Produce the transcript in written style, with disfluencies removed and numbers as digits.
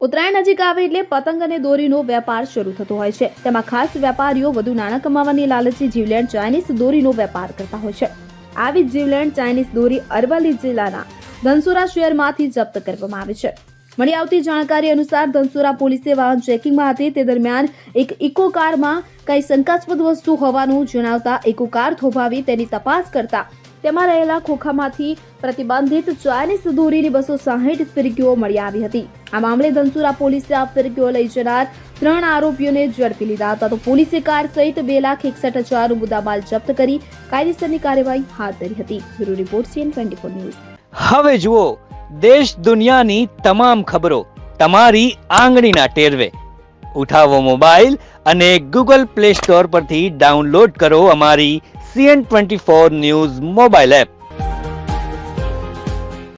ઉત્તરાયણ નજીક આવે એટલે પતંગ અને દોરીનો વેપાર શરૂ થતો હોય છે. તેમાં ખાસ વેપારીઓ વધુ નાણાં કમાવાની લાલચી જીવલેણ ચાઇનીઝ દોરીનો વેપાર કરતા હોય છે. આવી જ જીવલેણ ચાઇનીઝ દોરી અરવલ્લી જિલ્લાના ધનસુરા શહેરમાંથી જપ્ત કરવામાં આવી છે. મળી આવતી જાણકારી અનુસાર ધનસુરા પોલીસે વાહન ચેકિંગમાં હતી તે દરમિયાન એક ઇકો કારમાં કઈ શંકાસ્પદ વસ્તુ હોવાનું જણાવતા ઇકો કાર થોભાવી તેની તપાસ કરતા તેમાં રહેલા ખોખામાંથી પ્રતિબંધિત ચાઇનીઝ દોરીની 260 ફિરકીઓ મળી આવી હતી. આ મામલે ધનસુરા પોલીસે આ ફિરકીઓ લઈ જનાર 3 આરોપીઓને ઝડપી લીધા હતા. તો પોલીસે કાર સહિત 2,61,000 મુદ્દામાલ જપ્ત કરી કાયદેસરની કાર્યવાહી હાથ ધરી હતી. Bureau report CN24 news. હવે જુઓ દેશ દુનિયાની તમામ ખબરો તમારી આંગળીના ટેરવે. ઉઠાવો મોબાઈલ અને Google Play Store પરથી ડાઉનલોડ કરો અમારી CN24 ન્યૂઝ મોબાઈલ એપ.